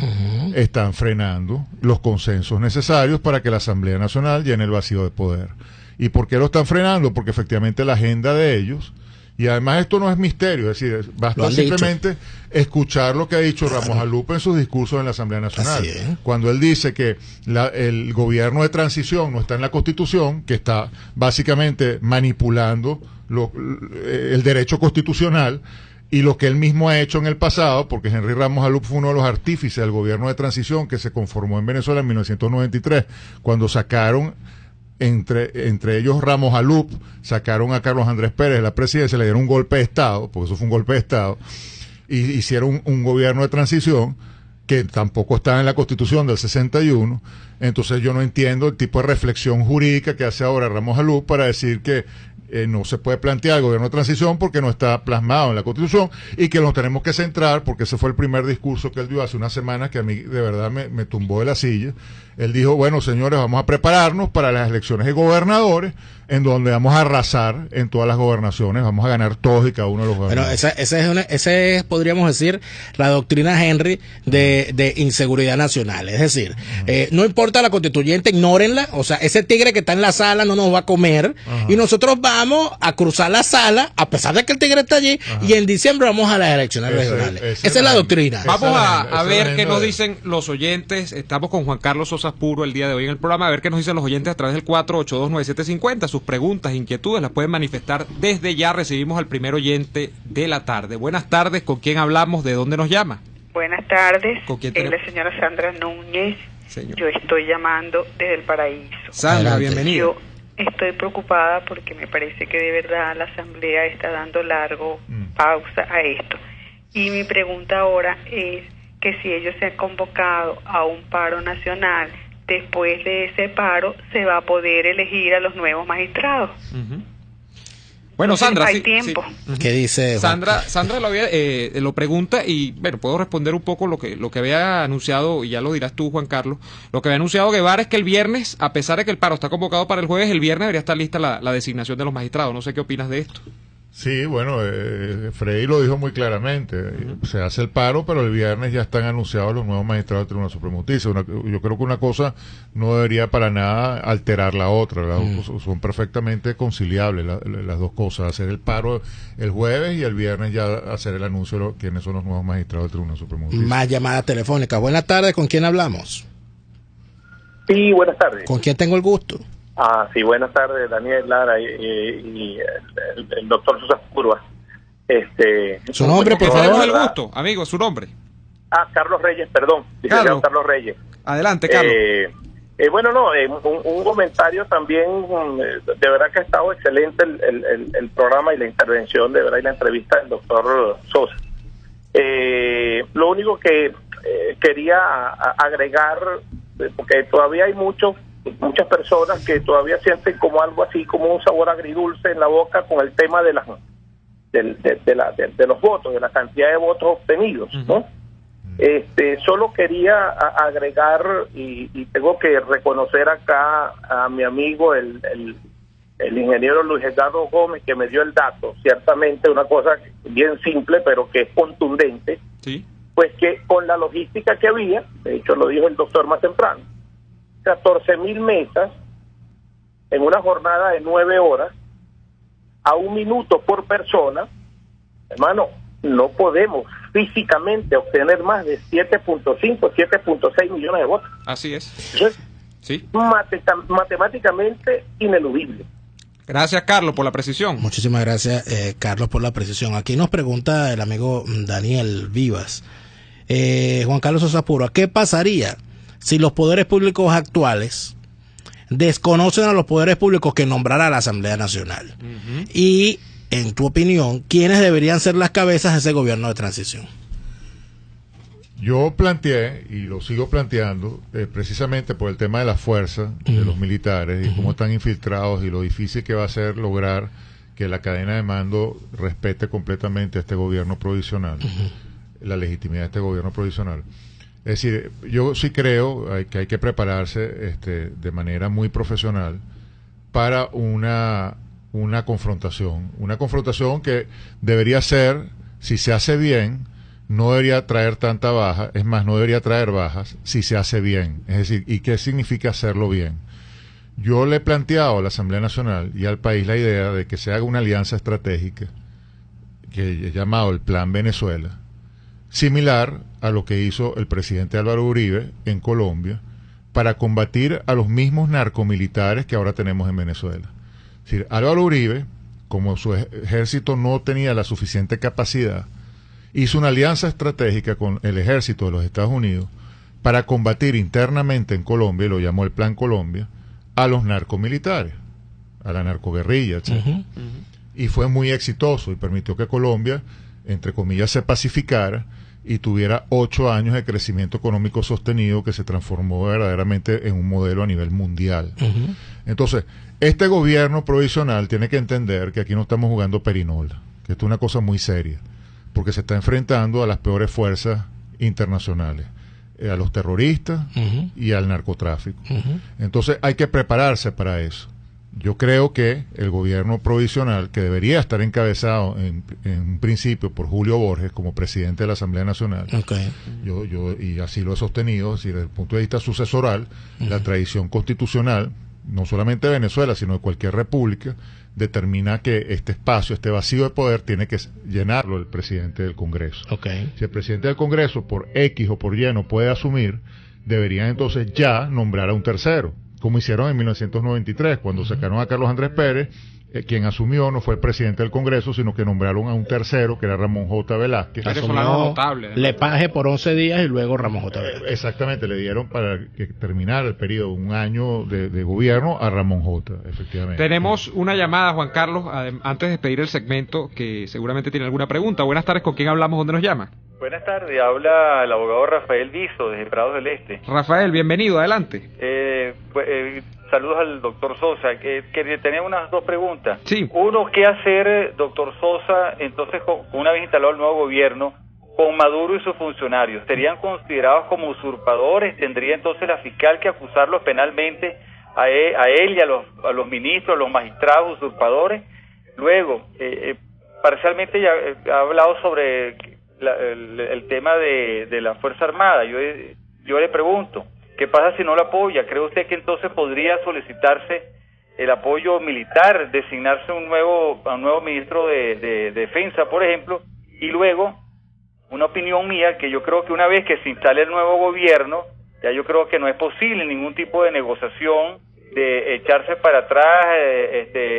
están frenando los consensos necesarios para que la Asamblea Nacional llene el vacío de poder. ¿Y por qué lo están frenando? Porque efectivamente la agenda de ellos, y además esto no es misterio, es decir, basta simplemente escuchar lo que ha dicho Ramos Alup en sus discursos en la Asamblea Nacional. Cuando él dice que el gobierno de transición no está en la Constitución, que está básicamente manipulando el derecho constitucional, y lo que él mismo ha hecho en el pasado, porque Henry Ramos Alup fue uno de los artífices del gobierno de transición que se conformó en Venezuela en 1993, cuando sacaron entre ellos Ramos Alup, sacaron a Carlos Andrés Pérez de la presidencia, le dieron un golpe de Estado, porque eso fue un golpe de Estado, y hicieron un gobierno de transición que tampoco está en la Constitución del 61. Entonces yo no entiendo el tipo de reflexión jurídica que hace ahora Ramos Alup para decir que no se puede plantear el gobierno de transición porque no está plasmado en la Constitución y que nos tenemos que centrar, porque ese fue el primer discurso que él dio hace unas semanas que a mí de verdad me tumbó de la silla. Él dijo, bueno, señores, vamos a prepararnos para las elecciones de gobernadores, en donde vamos a arrasar en todas las gobernaciones, vamos a ganar todos y cada uno de los gobernadores. Bueno, ese es, podríamos decir, la doctrina Henry de inseguridad nacional. Es decir, no importa la constituyente, ignórenla, o sea, ese tigre que está en la sala no nos va a comer, y nosotros vamos a cruzar la sala, a pesar de que el tigre está allí, y en diciembre vamos a las elecciones regionales. Esa es la doctrina. Vamos a ver qué nos dicen los oyentes. Estamos con Juan Carlos Sosa Puro el día de hoy en el programa, a ver qué nos dicen los oyentes a través del 4829750. Sus preguntas, inquietudes las pueden manifestar desde ya. Recibimos al primer oyente de la tarde. Buenas tardes, ¿con quién hablamos? ¿De dónde nos llama? Buenas tardes, ¿Con quién es la señora Sandra Núñez. Señor. Yo estoy llamando desde el Paraíso. Sandra, bienvenida. Yo estoy preocupada porque me parece que de verdad la Asamblea está dando largo pausa a esto. Y mi pregunta ahora es que si ellos se han convocado a un paro nacional, después de ese paro se va a poder elegir a los nuevos magistrados. Bueno, Sandra, hay tiempo. ¿Qué dice Sandra lo pregunta y bueno, puedo responder un poco lo que había anunciado, y ya lo dirás tú, Juan Carlos. Lo que había anunciado Guevara es que el viernes, a pesar de que el paro está convocado para el jueves, el viernes debería estar lista la designación de los magistrados. No sé qué opinas de esto. Sí, bueno, Frei lo dijo muy claramente. Se hace el paro, pero el viernes ya están anunciados los nuevos magistrados del Tribunal Supremo de Justicia. Yo creo que una cosa no debería para nada alterar la otra. Son perfectamente conciliables las dos cosas. Hacer el paro el jueves y el viernes ya hacer el anuncio de quiénes son los nuevos magistrados del Tribunal Supremo de Justicia. Más llamadas telefónicas. Buenas tardes, ¿con quién hablamos? Sí, buenas tardes. ¿Con quién tengo el gusto? Sí, buenas tardes, Daniel Lara y el doctor Sosa Puro. Su nombre, por favor. El gusto, amigo, su nombre. Carlos Reyes, perdón. Carlos Reyes. Adelante, Carlos. Un comentario también, de verdad que ha estado excelente el programa y la intervención, de verdad, y la entrevista del doctor Sosa. Lo único que quería agregar, porque todavía hay muchas personas que todavía sienten como algo así, como un sabor agridulce en la boca con el tema de los votos, de la cantidad de votos obtenidos, ¿no? Solo quería agregar, y tengo que reconocer acá a mi amigo el ingeniero Luis Edgardo Gómez, que me dio el dato, ciertamente una cosa bien simple pero que es contundente. Sí. Pues que con la logística que había, de hecho lo dijo el doctor más temprano, 14.000 mesas en una jornada de 9 horas a 1 minuto por persona, hermano, no podemos físicamente obtener más de 7.5, 7.6 millones de votos. Así es. Entonces, sí. Matemáticamente ineludible. Gracias, Carlos, por la precisión. Muchísimas gracias, Carlos, por la precisión. Aquí nos pregunta el amigo Daniel Vivas. Juan Carlos Sosa Puro, ¿qué pasaría si los poderes públicos actuales desconocen a los poderes públicos que nombrará la Asamblea Nacional? Y, en tu opinión, ¿quiénes deberían ser las cabezas de ese gobierno de transición? Yo planteé, y lo sigo planteando, precisamente por el tema de la fuerza de los militares y cómo están infiltrados y lo difícil que va a ser lograr que la cadena de mando respete completamente a este gobierno provisional, la legitimidad de este gobierno provisional. Es decir, yo sí creo que hay que prepararse de manera muy profesional para una confrontación que debería ser, si se hace bien, no debería traer tanta baja, es más, no debería traer bajas si se hace bien. Es decir, ¿y qué significa hacerlo bien? Yo le he planteado a la Asamblea Nacional y al país la idea de que se haga una alianza estratégica que he llamado el Plan Venezuela, similar a lo que hizo el presidente Álvaro Uribe en Colombia para combatir a los mismos narcomilitares que ahora tenemos en Venezuela. Es decir, Álvaro Uribe, como su ejército no tenía la suficiente capacidad, hizo una alianza estratégica con el ejército de los Estados Unidos para combatir internamente en Colombia, y lo llamó el Plan Colombia, a los narcomilitares, a la narcoguerrilla, etc. Y fue muy exitoso y permitió que Colombia, entre comillas, se pacificara y tuviera 8 años de crecimiento económico sostenido que se transformó verdaderamente en un modelo a nivel mundial. Entonces, este gobierno provisional tiene que entender que aquí no estamos jugando perinola, que esto es una cosa muy seria, porque se está enfrentando a las peores fuerzas internacionales, a los terroristas y al narcotráfico. Entonces hay que prepararse para eso. Yo creo que el gobierno provisional, que debería estar encabezado en un principio por Julio Borges como presidente de la Asamblea Nacional, y así lo he sostenido, es decir, desde el punto de vista sucesoral, la tradición constitucional, no solamente de Venezuela, sino de cualquier república, determina que este espacio, este vacío de poder, tiene que llenarlo el presidente del Congreso. Si el presidente del Congreso, por X o por Y, no puede asumir, deberían entonces ya nombrar a un tercero, como hicieron en 1993, cuando sacaron a Carlos Andrés Pérez. Quien asumió no fue el presidente del Congreso, sino que nombraron a un tercero, que era Ramón J. Velázquez. Lepage por 11 días y luego Ramón J. Velázquez. Exactamente, le dieron para que terminara el periodo, un año de gobierno a Ramón J., efectivamente. Tenemos una llamada, Juan Carlos, antes de despedir el segmento, que seguramente tiene alguna pregunta. Buenas tardes, ¿con quién hablamos? ¿Dónde nos llama? Buenas tardes, habla el abogado Rafael Viso, desde Prados del Este. Rafael, bienvenido, adelante. Saludos al doctor Sosa, que tenía unas 2 preguntas. Sí. Uno, ¿qué hacer, doctor Sosa, entonces una vez instalado el nuevo gobierno, con Maduro y sus funcionarios? ¿Serían considerados como usurpadores? ¿Tendría entonces la fiscal que acusarlos penalmente a él y a los ministros, a los magistrados usurpadores? Luego, parcialmente ya ha hablado sobre el tema de la Fuerza Armada. Yo le pregunto, ¿qué pasa si no la apoya? ¿Cree usted que entonces podría solicitarse el apoyo militar, designarse un nuevo ministro de Defensa, por ejemplo? Y luego, una opinión mía, que yo creo que una vez que se instale el nuevo gobierno, ya yo creo que no es posible ningún tipo de negociación, de echarse para atrás,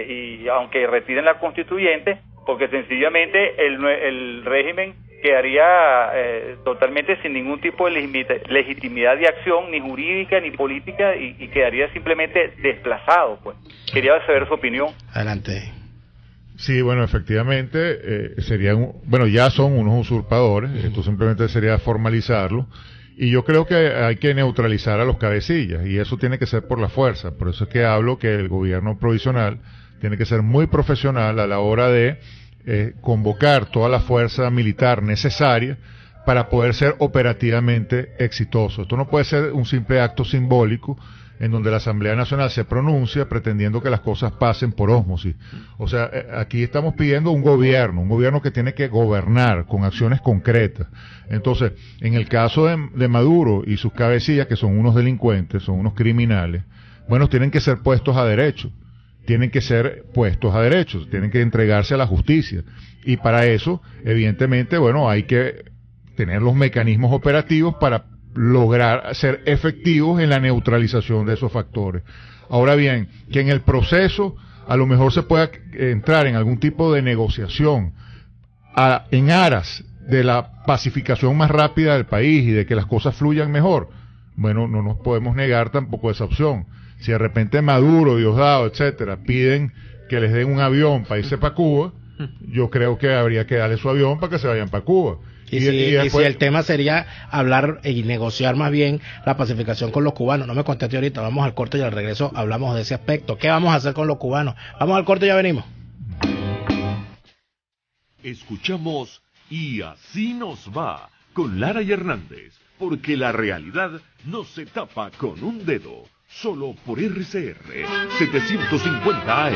y aunque retiren la constituyente, porque sencillamente el régimen quedaría totalmente sin ningún tipo de legitimidad de acción, ni jurídica ni política, y quedaría simplemente desplazado. Pues quería saber su opinión. Adelante. Sí, bueno, efectivamente ya son unos usurpadores. Esto simplemente sería formalizarlo, y yo creo que hay que neutralizar a los cabecillas, y eso tiene que ser por la fuerza. Por eso es que hablo que el gobierno provisional tiene que ser muy profesional a la hora de convocar toda la fuerza militar necesaria para poder ser operativamente exitoso. Esto no puede ser un simple acto simbólico en donde la Asamblea Nacional se pronuncia pretendiendo que las cosas pasen por ósmosis. O sea, aquí estamos pidiendo un gobierno que tiene que gobernar con acciones concretas. Entonces, en el caso de Maduro y sus cabecillas, que son unos delincuentes, son unos criminales, bueno, tienen que ser puestos a derecho. Tienen que entregarse a la justicia. Y para eso, evidentemente, hay que tener los mecanismos operativos para lograr ser efectivos en la neutralización de esos factores. Ahora bien, que en el proceso a lo mejor se pueda entrar en algún tipo de negociación en aras de la pacificación más rápida del país y de que las cosas fluyan mejor. Bueno, no nos podemos negar tampoco esa opción. Si de repente Maduro, Diosdado, etcétera, piden que les den un avión para irse para Cuba, yo creo que habría que darle su avión para que se vayan para Cuba. Y si el tema sería hablar y negociar más bien la pacificación con los cubanos. No me conteste ahorita, vamos al corte y al regreso hablamos de ese aspecto. ¿Qué vamos a hacer con los cubanos? Vamos al corte y ya venimos. Escuchamos Y así nos va con Lara y Hernández, porque la realidad no se tapa con un dedo. Solo por RCR 750 AM.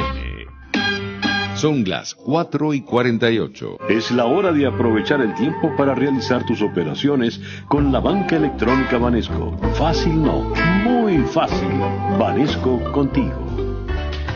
Son las 4:48. Es la hora de aprovechar el tiempo para realizar tus operaciones con la banca electrónica Banesco. Fácil no, muy fácil. Banesco contigo.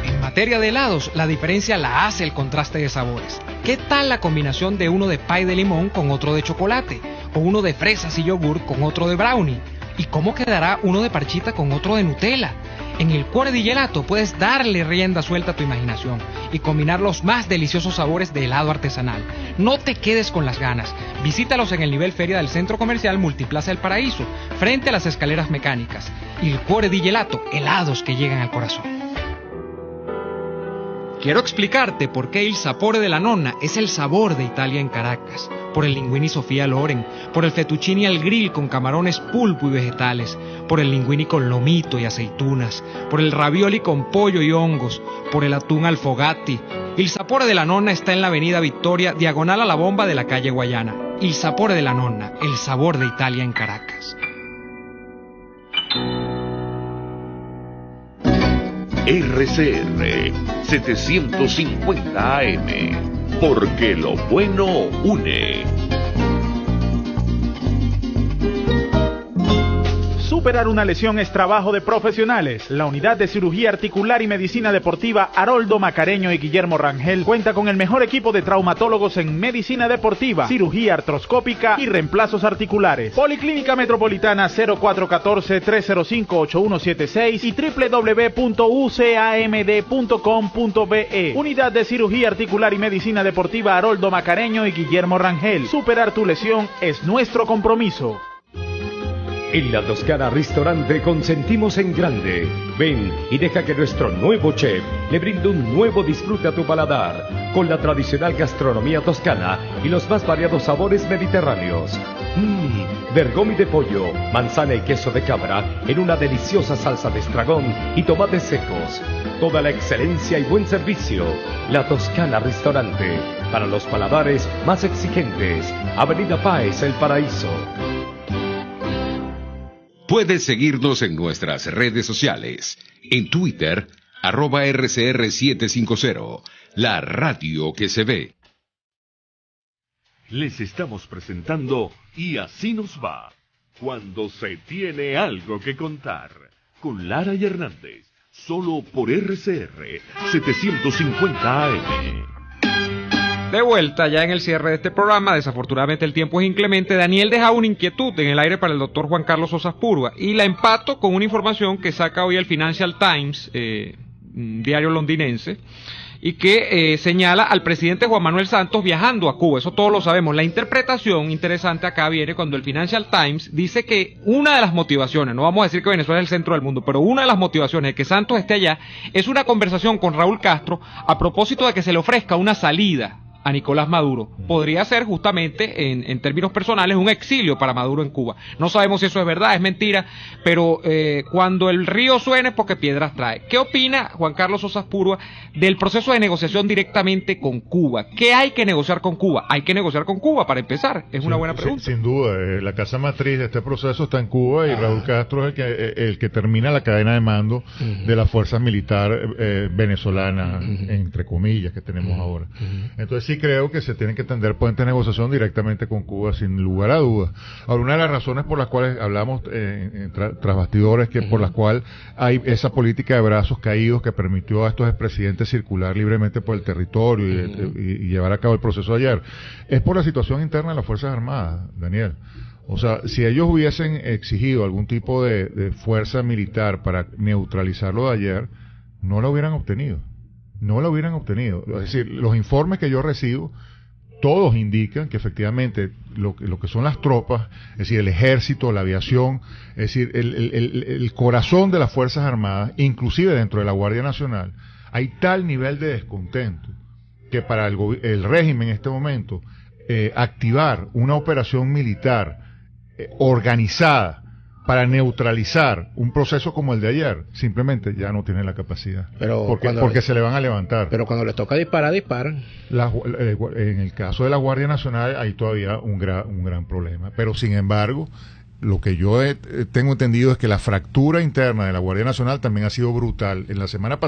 En materia de helados, la diferencia la hace el contraste de sabores. ¿Qué tal la combinación de uno de pie de limón con otro de chocolate? O uno de fresas y yogur con otro de brownie. ¿Y cómo quedará uno de parchita con otro de Nutella? En el Cuore di Gelato puedes darle rienda suelta a tu imaginación y combinar los más deliciosos sabores de helado artesanal. No te quedes con las ganas. Visítalos en el nivel feria del Centro Comercial Multiplaza El Paraíso, frente a las escaleras mecánicas. El Cuore di Gelato, helados que llegan al corazón. Quiero explicarte por qué il sapore della nonna es el sabor de Italia en Caracas, por el linguini Sofía Loren, por el fettuccine al grill con camarones, pulpo y vegetales, por el linguini con lomito y aceitunas, por el ravioli con pollo y hongos, por el atún al fogatti. Il sapore della nonna está en la avenida Victoria, diagonal a la bomba de la calle Guayana. Il sapore della nonna, el sabor de Italia en Caracas. RCR 750 AM, porque lo bueno une. Superar una lesión es trabajo de profesionales. La unidad de cirugía articular y medicina deportiva Haroldo Macareño y Guillermo Rangel cuenta con el mejor equipo de traumatólogos en medicina deportiva, cirugía artroscópica y reemplazos articulares. Policlínica Metropolitana 0414-305-8176 y www.ucamd.com.be. Unidad de cirugía articular y medicina deportiva Haroldo Macareño y Guillermo Rangel. Superar tu lesión es nuestro compromiso. En La Toscana Restaurante consentimos en grande. Ven y deja que nuestro nuevo chef le brinde un nuevo disfrute a tu paladar, con la tradicional gastronomía toscana y los más variados sabores mediterráneos. Bergomi de pollo, manzana y queso de cabra en una deliciosa salsa de estragón y tomates secos. Toda la excelencia y buen servicio. La Toscana Restaurante, para los paladares más exigentes. Avenida Páez, El Paraíso. Puedes seguirnos en nuestras redes sociales. En Twitter, @RCR750, la radio que se ve. Les estamos presentando Y así nos va, cuando se tiene algo que contar, con Lara y Hernández, solo por RCR 750 AM. De vuelta ya en el cierre de este programa, desafortunadamente el tiempo es inclemente. Daniel deja una inquietud en el aire para el doctor Juan Carlos Sosa Spurua y la empato con una información que saca hoy el Financial Times, un diario londinense, y que señala al presidente Juan Manuel Santos viajando a Cuba. Eso todos lo sabemos. La interpretación interesante acá viene cuando el Financial Times dice que una de las motivaciones, no vamos a decir que Venezuela es el centro del mundo, pero una de las motivaciones de que Santos esté allá es una conversación con Raúl Castro a propósito de que se le ofrezca una salida a Nicolás Maduro. Podría ser justamente, en términos personales, un exilio para Maduro en Cuba. No sabemos si eso es verdad, es mentira, pero cuando el río suene es porque piedras trae. ¿Qué opina Juan Carlos Sosa Spurua del proceso de negociación directamente con Cuba? ¿Qué hay que negociar con Cuba? Hay que negociar con Cuba, para empezar. Es una buena pregunta. Sin duda, la casa matriz de este proceso está en Cuba y Raúl Castro es el que termina la cadena de mando de las fuerzas militares venezolanas, entre comillas, que tenemos ahora. Entonces sí creo que se tienen que tender puentes de negociación directamente con Cuba, sin lugar a dudas. Ahora, una de las razones por las cuales hablamos tras bastidores, que por las cuales hay esa política de brazos caídos que permitió a estos expresidentes circular libremente por el territorio y llevar a cabo el proceso de ayer, es por la situación interna de las Fuerzas Armadas, Daniel. O sea, si ellos hubiesen exigido algún tipo de fuerza militar para neutralizar lo de ayer, no lo hubieran obtenido. No lo hubieran obtenido. Es decir, los informes que yo recibo, todos indican que efectivamente lo que son las tropas, es decir, el ejército, la aviación, es decir, el corazón de las Fuerzas Armadas, inclusive dentro de la Guardia Nacional, hay tal nivel de descontento que para el régimen en este momento, activar una operación militar organizada para neutralizar un proceso como el de ayer, simplemente ya no tienen la capacidad. Porque se le van a levantar. Pero cuando les toca disparar, disparan. En el caso de la Guardia Nacional hay todavía un gran problema. Pero sin embargo, lo que yo tengo entendido es que la fractura interna de la Guardia Nacional también ha sido brutal. En la semana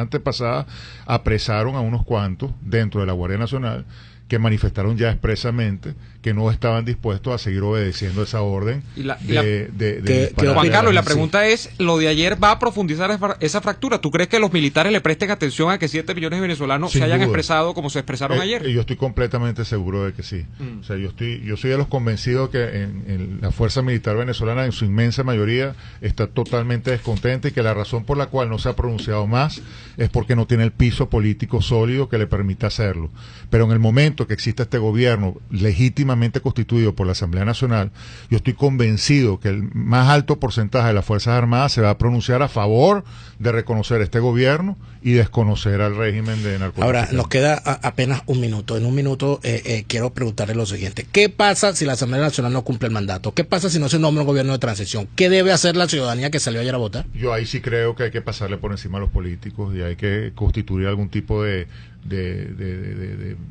antepasada, apresaron a unos cuantos dentro de la Guardia Nacional que manifestaron ya expresamente que no estaban dispuestos a seguir obedeciendo esa orden. Juan Carlos, la pregunta es, lo de ayer va a profundizar esa fractura. ¿Tú crees que los militares le presten atención a que 7 millones de venezolanos se hayan expresado como se expresaron ayer? Yo estoy completamente seguro de que sí. O sea, yo soy de los convencidos que en la fuerza militar venezolana, en su inmensa mayoría, está totalmente descontenta y que la razón por la cual no se ha pronunciado más es porque no tiene el piso político sólido que le permita hacerlo. Pero en el momento momento que exista este gobierno legítimamente constituido por la Asamblea Nacional, yo estoy convencido que el más alto porcentaje de las Fuerzas Armadas se va a pronunciar a favor de reconocer este gobierno y desconocer al régimen de narcotráfico. Ahora, nos queda apenas un minuto. En un minuto quiero preguntarle lo siguiente. ¿Qué pasa si la Asamblea Nacional no cumple el mandato? ¿Qué pasa si no se nombra un gobierno de transición? ¿Qué debe hacer la ciudadanía que salió ayer a votar? Yo ahí sí creo que hay que pasarle por encima a los políticos y hay que constituir algún tipo de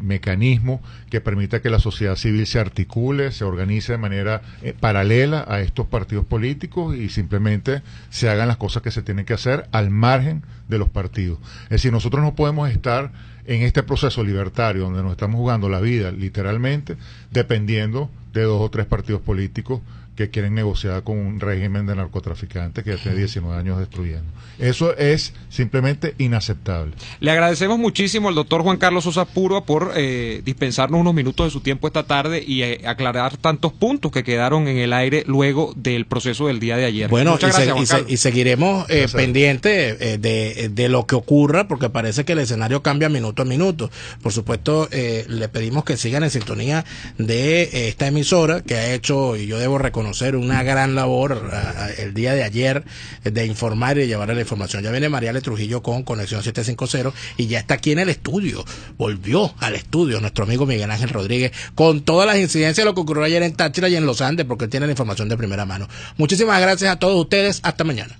mecanismo que permita que la sociedad civil se articule, se organice de manera paralela a estos partidos políticos y simplemente se hagan las cosas que se tienen que hacer al margen de los partidos. Es decir, nosotros no podemos estar en este proceso libertario donde nos estamos jugando la vida literalmente dependiendo de 2 o 3 partidos políticos que quieren negociar con un régimen de narcotraficantes que ya tiene 19 años destruyendo. Eso es simplemente inaceptable. Le agradecemos muchísimo al doctor Juan Carlos Sosa Púrua por dispensarnos unos minutos de su tiempo esta tarde y aclarar tantos puntos que quedaron en el aire luego del proceso del día de ayer. Bueno, muchas gracias, Juan Carlos. Y seguiremos pendientes de lo que ocurra, porque parece que el escenario cambia minuto a minuto. Por supuesto, le pedimos que sigan en sintonía de esta emisora que ha hecho, y yo debo reconocer, una gran labor el día de ayer de informar y de llevar la información. Ya viene Mariale Trujillo con Conexión 750 y ya está aquí en el estudio. Volvió al estudio nuestro amigo Miguel Ángel Rodríguez con todas las incidencias de lo que ocurrió ayer en Táchira y en Los Andes, porque él tiene la información de primera mano. Muchísimas gracias a todos ustedes. Hasta mañana.